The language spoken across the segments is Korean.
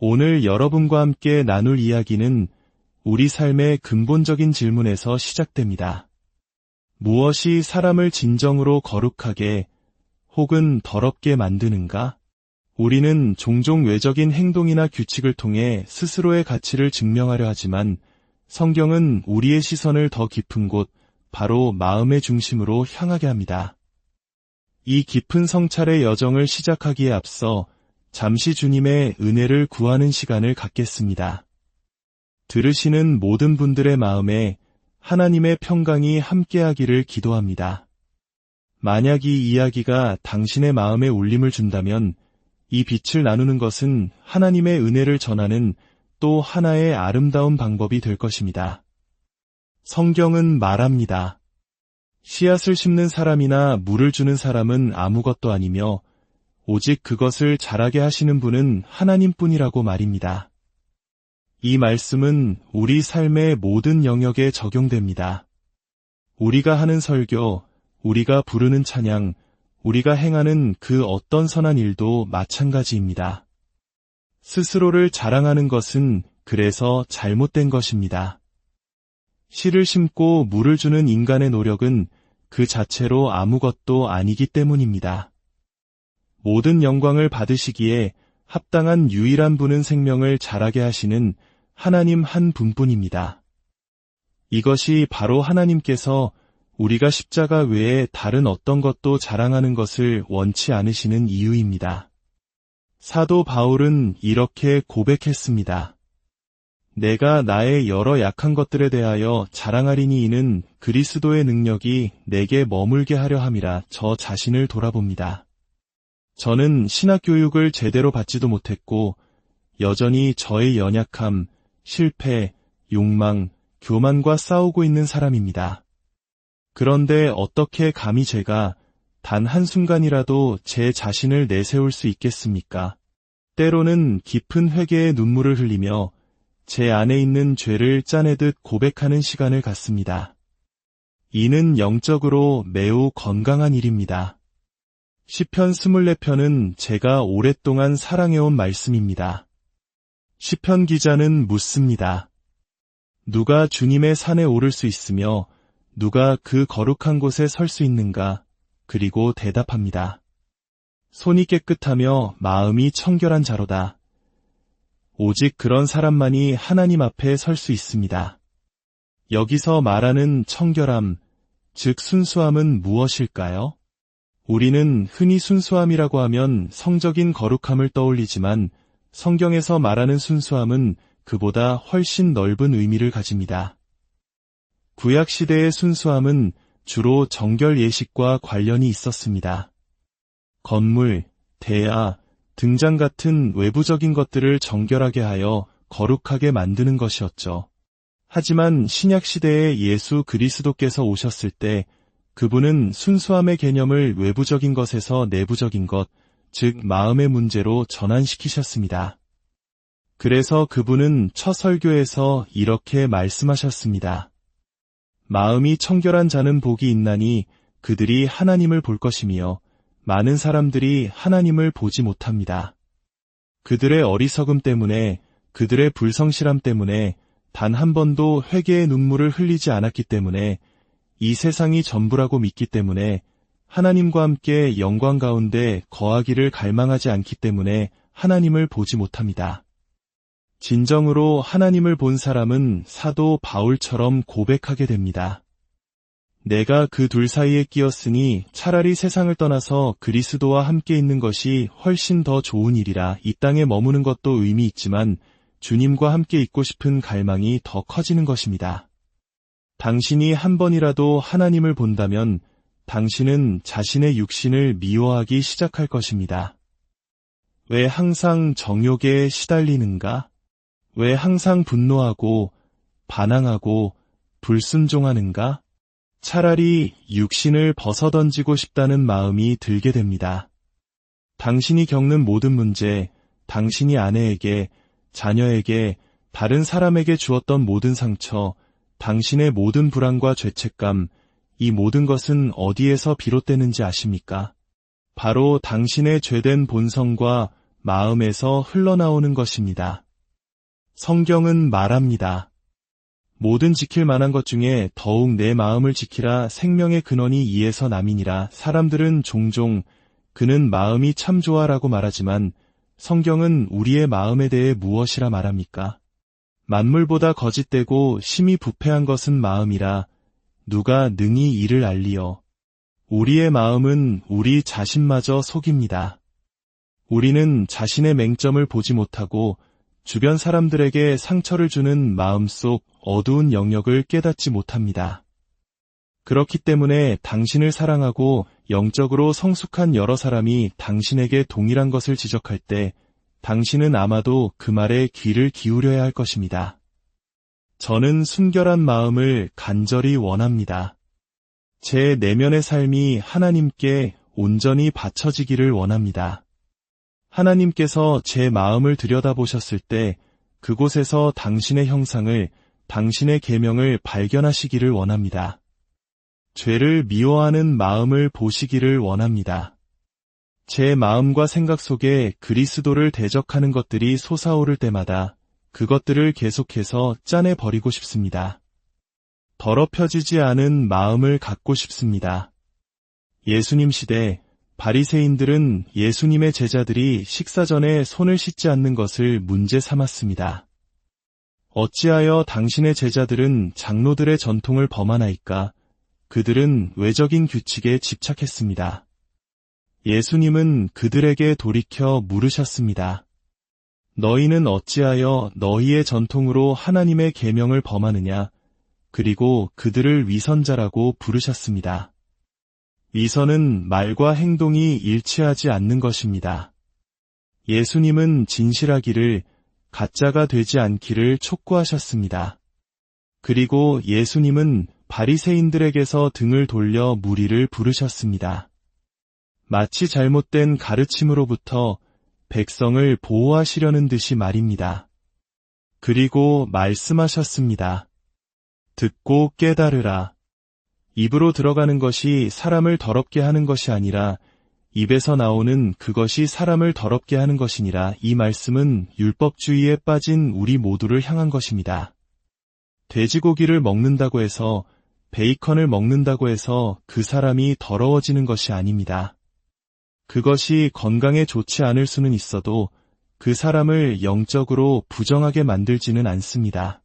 오늘 여러분과 함께 나눌 이야기는 우리 삶의 근본적인 질문에서 시작됩니다. 무엇이 사람을 진정으로 거룩하게 혹은 더럽게 만드는가? 우리는 종종 외적인 행동이나 규칙을 통해 스스로의 가치를 증명하려 하지만 성경은 우리의 시선을 더 깊은 곳, 바로 마음의 중심으로 향하게 합니다. 이 깊은 성찰의 여정을 시작하기에 앞서 잠시 주님의 은혜를 구하는 시간을 갖겠습니다. 들으시는 모든 분들의 마음에 하나님의 평강이 함께하기를 기도합니다. 만약 이 이야기가 당신의 마음에 울림을 준다면 이 빛을 나누는 것은 하나님의 은혜를 전하는 또 하나의 아름다운 방법이 될 것입니다. 성경은 말합니다. 씨앗을 심는 사람이나 물을 주는 사람은 아무것도 아니며 오직 그것을 자라게 하시는 분은 하나님뿐이라고 말입니다. 이 말씀은 우리 삶의 모든 영역에 적용됩니다. 우리가 하는 설교, 우리가 부르는 찬양, 우리가 행하는 그 어떤 선한 일도 마찬가지입니다. 스스로를 자랑하는 것은 그래서 잘못된 것입니다. 씨를 심고 물을 주는 인간의 노력은 그 자체로 아무것도 아니기 때문입니다. 모든 영광을 받으시기에 합당한 유일한 분은 생명을 자라게 하시는 하나님 한 분뿐입니다. 이것이 바로 하나님께서 우리가 십자가 외에 다른 어떤 것도 자랑하는 것을 원치 않으시는 이유입니다. 사도 바울은 이렇게 고백했습니다. 내가 나의 여러 약한 것들에 대하여 자랑하리니 이는 그리스도의 능력이 내게 머물게 하려 함이라. 저 자신을 돌아봅니다. 저는 신학교육을 제대로 받지도 못했고 여전히 저의 연약함, 실패, 욕망, 교만과 싸우고 있는 사람입니다. 그런데 어떻게 감히 제가 단 한순간이라도 제 자신을 내세울 수 있겠습니까? 때로는 깊은 회개의 눈물을 흘리며 제 안에 있는 죄를 짜내듯 고백하는 시간을 갖습니다. 이는 영적으로 매우 건강한 일입니다. 시편 24편은 제가 오랫동안 사랑해온 말씀입니다. 시편 기자는 묻습니다. 누가 주님의 산에 오를 수 있으며 누가 그 거룩한 곳에 설 수 있는가? 그리고 대답합니다. 손이 깨끗하며 마음이 청결한 자로다. 오직 그런 사람만이 하나님 앞에 설 수 있습니다. 여기서 말하는 청결함, 즉 순수함은 무엇일까요? 우리는 흔히 순수함이라고 하면 성적인 거룩함을 떠올리지만 성경에서 말하는 순수함은 그보다 훨씬 넓은 의미를 가집니다. 구약시대의 순수함은 주로 정결 예식과 관련이 있었습니다. 건물, 대야, 등잔 같은 외부적인 것들을 정결하게 하여 거룩하게 만드는 것이었죠. 하지만 신약시대에 예수 그리스도께서 오셨을 때 그분은 순수함의 개념을 외부적인 것에서 내부적인 것, 즉 마음의 문제로 전환시키셨습니다. 그래서 그분은 첫 설교에서 이렇게 말씀하셨습니다. 마음이 청결한 자는 복이 있나니 그들이 하나님을 볼 것이며 많은 사람들이 하나님을 보지 못합니다. 그들의 어리석음 때문에, 그들의 불성실함 때문에 단 한 번도 회개의 눈물을 흘리지 않았기 때문에 이 세상이 전부라고 믿기 때문에 하나님과 함께 영광 가운데 거하기를 갈망하지 않기 때문에 하나님을 보지 못합니다. 진정으로 하나님을 본 사람은 사도 바울처럼 고백하게 됩니다. 내가 그 둘 사이에 끼었으니 차라리 세상을 떠나서 그리스도와 함께 있는 것이 훨씬 더 좋은 일이라. 이 땅에 머무는 것도 의미 있지만 주님과 함께 있고 싶은 갈망이 더 커지는 것입니다. 당신이 한 번이라도 하나님을 본다면 당신은 자신의 육신을 미워하기 시작할 것입니다. 왜 항상 정욕에 시달리는가? 왜 항상 분노하고 반항하고 불순종하는가? 차라리 육신을 벗어던지고 싶다는 마음이 들게 됩니다. 당신이 겪는 모든 문제, 당신이 아내에게, 자녀에게, 다른 사람에게 주었던 모든 상처, 당신의 모든 불안과 죄책감, 이 모든 것은 어디에서 비롯되는지 아십니까? 바로 당신의 죄된 본성과 마음에서 흘러나오는 것입니다. 성경은 말합니다. 모든 지킬 만한 것 중에 더욱 내 마음을 지키라 생명의 근원이 이에서 남이니라. 사람들은 종종 그는 마음이 참 좋아라고 말하지만 성경은 우리의 마음에 대해 무엇이라 말합니까? 만물보다 거짓되고 심히 부패한 것은 마음이라 누가 능히 이를 알리요. 우리의 마음은 우리 자신마저 속입니다. 우리는 자신의 맹점을 보지 못하고 주변 사람들에게 상처를 주는 마음속 어두운 영역을 깨닫지 못합니다. 그렇기 때문에 당신을 사랑하고 영적으로 성숙한 여러 사람이 당신에게 동일한 것을 지적할 때 당신은 아마도 그 말에 귀를 기울여야 할 것입니다. 저는 순결한 마음을 간절히 원합니다. 제 내면의 삶이 하나님께 온전히 바쳐지기를 원합니다. 하나님께서 제 마음을 들여다보셨을 때 그곳에서 당신의 형상을, 당신의 계명을 발견하시기를 원합니다. 죄를 미워하는 마음을 보시기를 원합니다. 제 마음과 생각 속에 그리스도를 대적하는 것들이 솟아오를 때마다 그것들을 계속해서 짜내버리고 싶습니다. 더럽혀지지 않은 마음을 갖고 싶습니다. 예수님 시대 바리새인들은 예수님의 제자들이 식사 전에 손을 씻지 않는 것을 문제 삼았습니다. 어찌하여 당신의 제자들은 장로들의 전통을 범하나이까? 그들은 외적인 규칙에 집착했습니다. 예수님은 그들에게 돌이켜 물으셨습니다. 너희는 어찌하여 너희의 전통으로 하나님의 계명을 범하느냐? 그리고 그들을 위선자라고 부르셨습니다. 위선은 말과 행동이 일치하지 않는 것입니다. 예수님은 진실하기를, 가짜가 되지 않기를 촉구하셨습니다. 그리고 예수님은 바리새인들에게서 등을 돌려 무리를 부르셨습니다. 마치 잘못된 가르침으로부터 백성을 보호하시려는 듯이 말입니다. 그리고 말씀하셨습니다. 듣고 깨달으라. 입으로 들어가는 것이 사람을 더럽게 하는 것이 아니라 입에서 나오는 그것이 사람을 더럽게 하는 것이니라. 이 말씀은 율법주의에 빠진 우리 모두를 향한 것입니다. 돼지고기를 먹는다고 해서, 베이컨을 먹는다고 해서 그 사람이 더러워지는 것이 아닙니다. 그것이 건강에 좋지 않을 수는 있어도 그 사람을 영적으로 부정하게 만들지는 않습니다.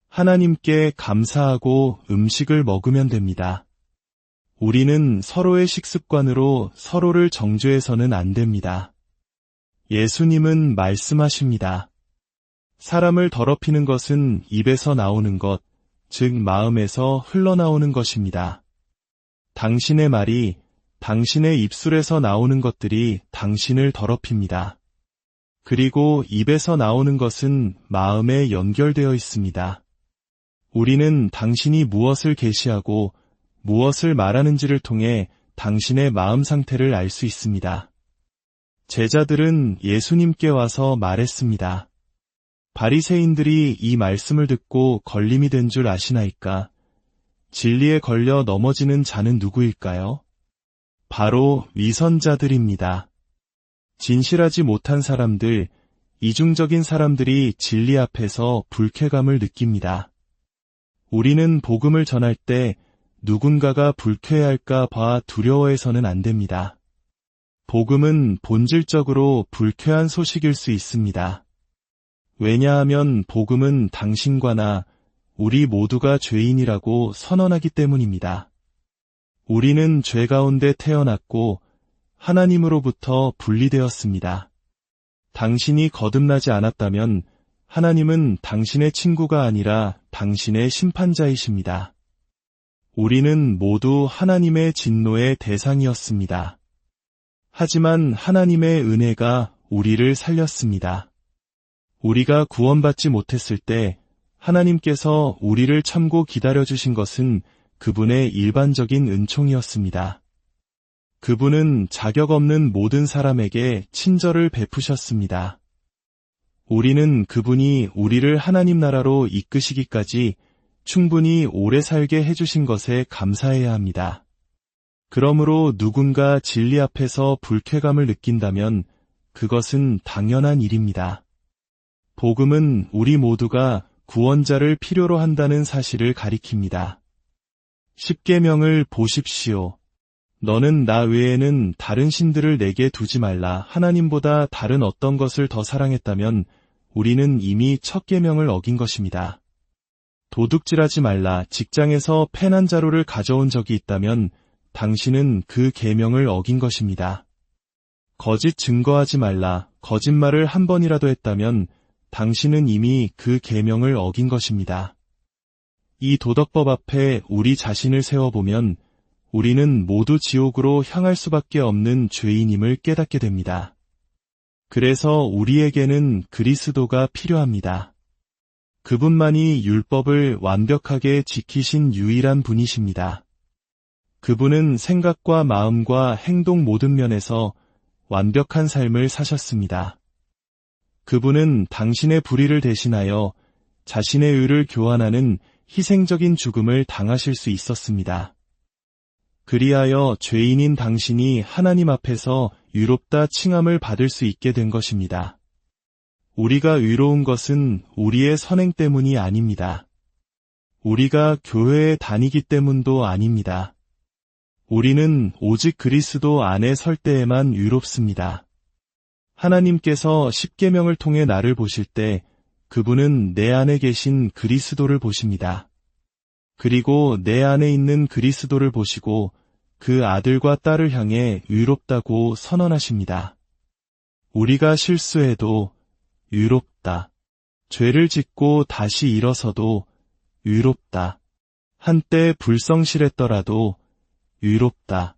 하나님께 감사하고 음식을 먹으면 됩니다. 우리는 서로의 식습관으로 서로를 정죄해서는 안 됩니다. 예수님은 말씀하십니다. 사람을 더럽히는 것은 입에서 나오는 것, 즉 마음에서 흘러나오는 것입니다. 당신의 말이, 당신의 입술에서 나오는 것들이 당신을 더럽힙니다. 그리고 입에서 나오는 것은 마음에 연결되어 있습니다. 우리는 당신이 무엇을 계시하고 무엇을 말하는지를 통해 당신의 마음 상태를 알 수 있습니다. 제자들은 예수님께 와서 말했습니다. 바리새인들이 이 말씀을 듣고 걸림이 된 줄 아시나이까? 진리에 걸려 넘어지는 자는 누구일까요? 바로 위선자들입니다. 진실하지 못한 사람들, 이중적인 사람들이 진리 앞에서 불쾌감을 느낍니다. 우리는 복음을 전할 때 누군가가 불쾌해할까 봐 두려워해서는 안 됩니다. 복음은 본질적으로 불쾌한 소식일 수 있습니다. 왜냐하면 복음은 당신과 나, 우리 모두가 죄인이라고 선언하기 때문입니다. 우리는 죄 가운데 태어났고 하나님으로부터 분리되었습니다. 당신이 거듭나지 않았다면 하나님은 당신의 친구가 아니라 당신의 심판자이십니다. 우리는 모두 하나님의 진노의 대상이었습니다. 하지만 하나님의 은혜가 우리를 살렸습니다. 우리가 구원받지 못했을 때 하나님께서 우리를 참고 기다려주신 것은 그분의 일반적인 은총이었습니다. 그분은 자격 없는 모든 사람에게 친절을 베푸셨습니다. 우리는 그분이 우리를 하나님 나라로 이끄시기까지 충분히 오래 살게 해주신 것에 감사해야 합니다. 그러므로 누군가 진리 앞에서 불쾌감을 느낀다면 그것은 당연한 일입니다. 복음은 우리 모두가 구원자를 필요로 한다는 사실을 가리킵니다. 십계명을 보십시오. 너는 나 외에는 다른 신들을 내게 두지 말라. 하나님보다 다른 어떤 것을 더 사랑했다면 우리는 이미 첫 계명을 어긴 것입니다. 도둑질하지 말라. 직장에서 펜 한 자루를 가져온 적이 있다면 당신은 그 계명을 어긴 것입니다. 거짓 증거하지 말라. 거짓말을 한 번이라도 했다면 당신은 이미 그 계명을 어긴 것입니다. 이 도덕법 앞에 우리 자신을 세워보면 우리는 모두 지옥으로 향할 수밖에 없는 죄인임을 깨닫게 됩니다. 그래서 우리에게는 그리스도가 필요합니다. 그분만이 율법을 완벽하게 지키신 유일한 분이십니다. 그분은 생각과 마음과 행동 모든 면에서 완벽한 삶을 사셨습니다. 그분은 당신의 불의를 대신하여 자신의 의를 교환하는 희생적인 죽음을 당하실 수 있었습니다. 그리하여 죄인인 당신이 하나님 앞에서 의롭다 칭함을 받을 수 있게 된 것입니다. 우리가 의로운 것은 우리의 선행 때문이 아닙니다. 우리가 교회에 다니기 때문도 아닙니다. 우리는 오직 그리스도 안에 설 때에만 의롭습니다. 하나님께서 십계명을 통해 나를 보실 때 그분은 내 안에 계신 그리스도를 보십니다. 그리고 내 안에 있는 그리스도를 보시고 그 아들과 딸을 향해 의롭다고 선언하십니다. 우리가 실수해도 의롭다. 죄를 짓고 다시 일어서도 의롭다. 한때 불성실했더라도 의롭다.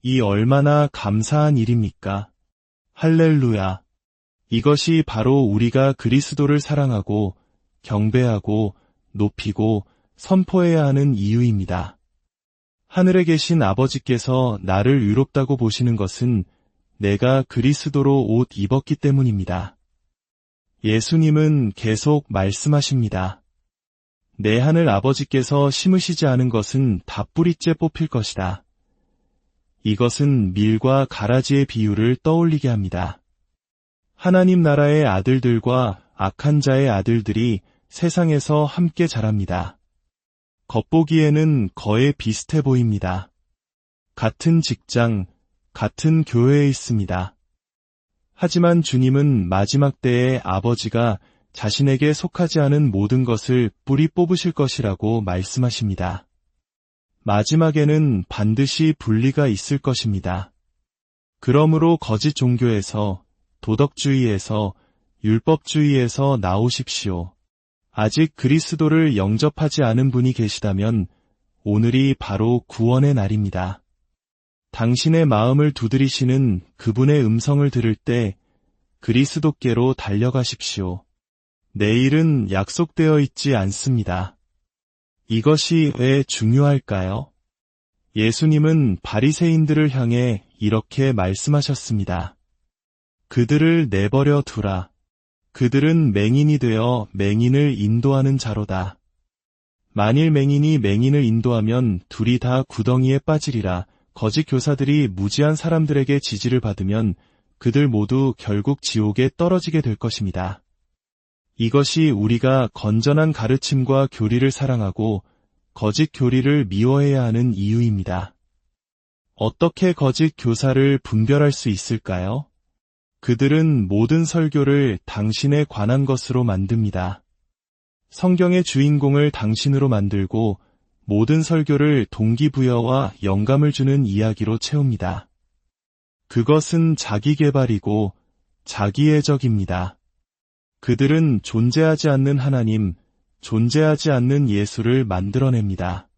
이 얼마나 감사한 일입니까? 할렐루야. 이것이 바로 우리가 그리스도를 사랑하고 경배하고 높이고 선포해야 하는 이유입니다. 하늘에 계신 아버지께서 나를 의롭다고 보시는 것은 내가 그리스도로 옷 입었기 때문입니다. 예수님은 계속 말씀하십니다. 내 하늘 아버지께서 심으시지 않은 것은 다 뿌리째 뽑힐 것이다. 이것은 밀과 가라지의 비유를 떠올리게 합니다. 하나님 나라의 아들들과 악한 자의 아들들이 세상에서 함께 자랍니다. 겉보기에는 거의 비슷해 보입니다. 같은 직장, 같은 교회에 있습니다. 하지만 주님은 마지막 때에 아버지가 자신에게 속하지 않은 모든 것을 뿌리 뽑으실 것이라고 말씀하십니다. 마지막에는 반드시 분리가 있을 것입니다. 그러므로 거짓 종교에서, 도덕주의에서, 율법주의에서 나오십시오. 아직 그리스도를 영접하지 않은 분이 계시다면 오늘이 바로 구원의 날입니다. 당신의 마음을 두드리시는 그분의 음성을 들을 때 그리스도께로 달려가십시오. 내일은 약속되어 있지 않습니다. 이것이 왜 중요할까요? 예수님은 바리새인들을 향해 이렇게 말씀하셨습니다. 그들을 내버려 두라. 그들은 맹인이 되어 맹인을 인도하는 자로다. 만일 맹인이 맹인을 인도하면 둘이 다 구덩이에 빠지리라. 거짓 교사들이 무지한 사람들에게 지지를 받으면 그들 모두 결국 지옥에 떨어지게 될 것입니다. 이것이 우리가 건전한 가르침과 교리를 사랑하고 거짓 교리를 미워해야 하는 이유입니다. 어떻게 거짓 교사를 분별할 수 있을까요? 그들은 모든 설교를 당신에 관한 것으로 만듭니다. 성경의 주인공을 당신으로 만들고 모든 설교를 동기부여와 영감을 주는 이야기로 채웁니다. 그것은 자기개발이고 자기애적입니다. 그들은 존재하지 않는 하나님, 존재하지 않는 예수를 만들어냅니다.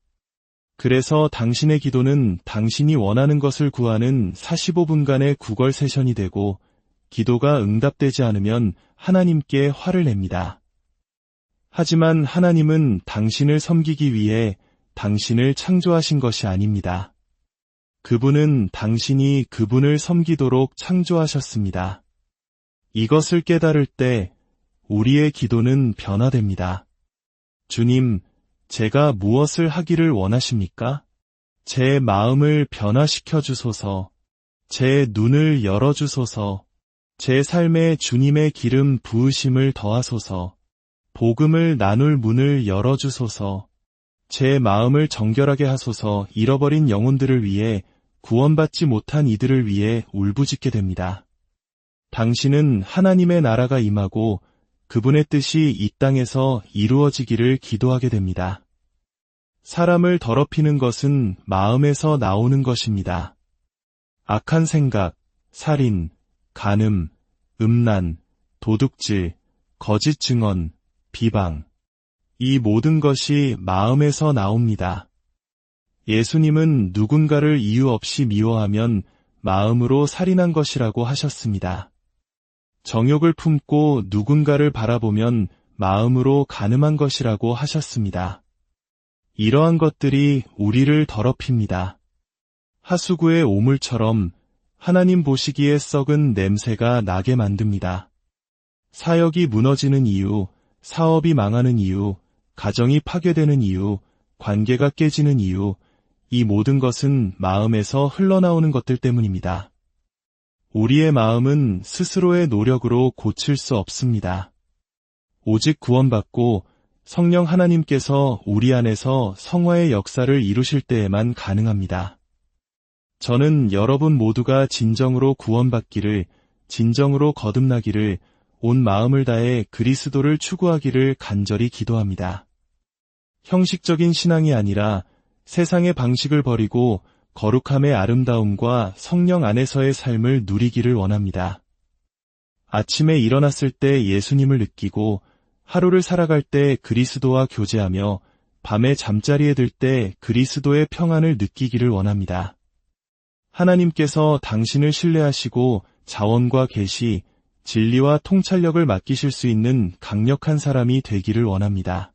그래서 당신의 기도는 당신이 원하는 것을 구하는 45분간의 구걸 세션이 되고 기도가 응답되지 않으면 하나님께 화를 냅니다. 하지만 하나님은 당신을 섬기기 위해 당신을 창조하신 것이 아닙니다. 그분은 당신이 그분을 섬기도록 창조하셨습니다. 이것을 깨달을 때 우리의 기도는 변화됩니다. 주님, 제가 무엇을 하기를 원하십니까? 제 마음을 변화시켜 주소서, 제 눈을 열어 주소서, 제 삶에 주님의 기름 부으심을 더하소서. 복음을 나눌 문을 열어주소서. 제 마음을 정결하게 하소서. 잃어버린 영혼들을 위해, 구원받지 못한 이들을 위해 울부짖게 됩니다. 당신은 하나님의 나라가 임하고 그분의 뜻이 이 땅에서 이루어지기를 기도하게 됩니다. 사람을 더럽히는 것은 마음에서 나오는 것입니다. 악한 생각, 살인, 간음, 음란, 도둑질, 거짓 증언, 비방. 이 모든 것이 마음에서 나옵니다. 예수님은 누군가를 이유 없이 미워하면 마음으로 살인한 것이라고 하셨습니다. 정욕을 품고 누군가를 바라보면 마음으로 간음한 것이라고 하셨습니다. 이러한 것들이 우리를 더럽힙니다. 하수구의 오물처럼 하나님 보시기에 썩은 냄새가 나게 만듭니다. 사역이 무너지는 이유, 사업이 망하는 이유, 가정이 파괴되는 이유, 관계가 깨지는 이유, 이 모든 것은 마음에서 흘러나오는 것들 때문입니다. 우리의 마음은 스스로의 노력으로 고칠 수 없습니다. 오직 구원받고 성령 하나님께서 우리 안에서 성화의 역사를 이루실 때에만 가능합니다. 저는 여러분 모두가 진정으로 구원받기를, 진정으로 거듭나기를, 온 마음을 다해 그리스도를 추구하기를 간절히 기도합니다. 형식적인 신앙이 아니라 세상의 방식을 버리고 거룩함의 아름다움과 성령 안에서의 삶을 누리기를 원합니다. 아침에 일어났을 때 예수님을 느끼고 하루를 살아갈 때 그리스도와 교제하며 밤에 잠자리에 들 때 그리스도의 평안을 느끼기를 원합니다. 하나님께서 당신을 신뢰하시고 자원과 계시, 진리와 통찰력을 맡기실 수 있는 강력한 사람이 되기를 원합니다.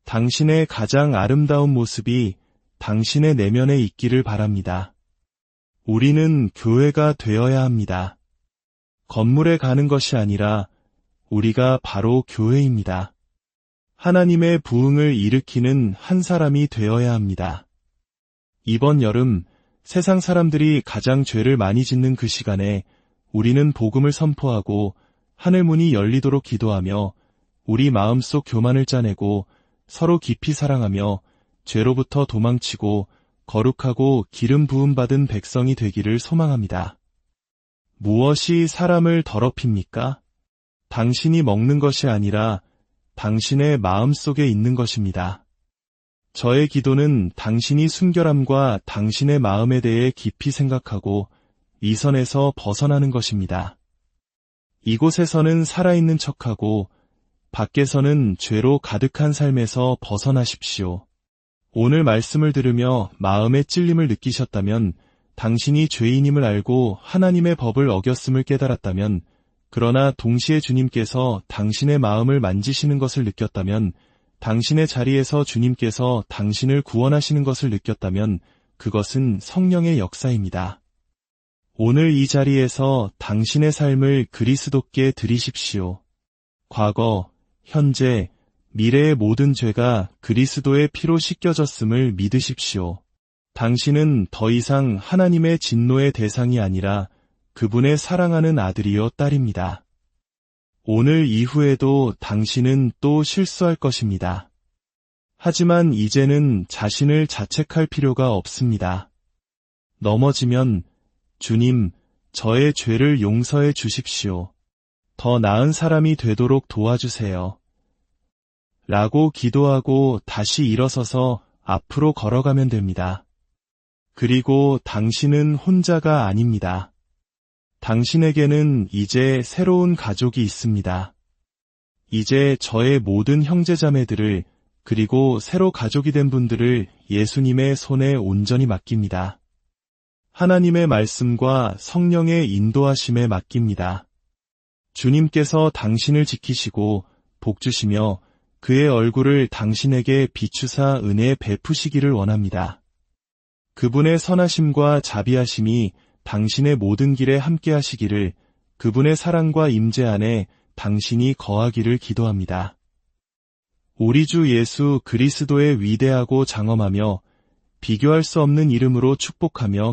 당신의 가장 아름다운 모습이 당신의 내면에 있기를 바랍니다. 우리는 교회가 되어야 합니다. 건물에 가는 것이 아니라 우리가 바로 교회입니다. 하나님의 부흥을 일으키는 한 사람이 되어야 합니다. 이번 여름 세상 사람들이 가장 죄를 많이 짓는 그 시간에 우리는 복음을 선포하고 하늘문이 열리도록 기도하며 우리 마음속 교만을 짜내고 서로 깊이 사랑하며 죄로부터 도망치고 거룩하고 기름 부음 받은 백성이 되기를 소망합니다. 무엇이 사람을 더럽힙니까? 당신이 먹는 것이 아니라 당신의 마음 속에 있는 것입니다. 저의 기도는 당신이 순결함과 당신의 마음에 대해 깊이 생각하고 이 선에서 벗어나는 것입니다. 이곳에서는 살아있는 척하고 밖에서는 죄로 가득한 삶에서 벗어나십시오. 오늘 말씀을 들으며 마음의 찔림을 느끼셨다면, 당신이 죄인임을 알고 하나님의 법을 어겼음을 깨달았다면, 그러나 동시에 주님께서 당신의 마음을 만지시는 것을 느꼈다면, 당신의 자리에서 주님께서 당신을 구원하시는 것을 느꼈다면 그것은 성령의 역사입니다. 오늘 이 자리에서 당신의 삶을 그리스도께 드리십시오. 과거, 현재, 미래의 모든 죄가 그리스도의 피로 씻겨졌음을 믿으십시오. 당신은 더 이상 하나님의 진노의 대상이 아니라 그분의 사랑하는 아들이요 딸입니다. 오늘 이후에도 당신은 또 실수할 것입니다. 하지만 이제는 자신을 자책할 필요가 없습니다. 넘어지면 주님, 저의 죄를 용서해 주십시오. 더 나은 사람이 되도록 도와주세요. 라고 기도하고 다시 일어서서 앞으로 걸어가면 됩니다. 그리고 당신은 혼자가 아닙니다. 당신에게는 이제 새로운 가족이 있습니다. 이제 저의 모든 형제자매들을 그리고 새로 가족이 된 분들을 예수님의 손에 온전히 맡깁니다. 하나님의 말씀과 성령의 인도하심에 맡깁니다. 주님께서 당신을 지키시고 복주시며 그의 얼굴을 당신에게 비추사 은혜 베푸시기를 원합니다. 그분의 선하심과 자비하심이 당신의 모든 길에 함께 하시기를, 그분의 사랑과 임재 안에 당신이 거하기를 기도합니다. 우리 주 예수 그리스도의 위대하고 장엄하며 비교할 수 없는 이름으로 축복하며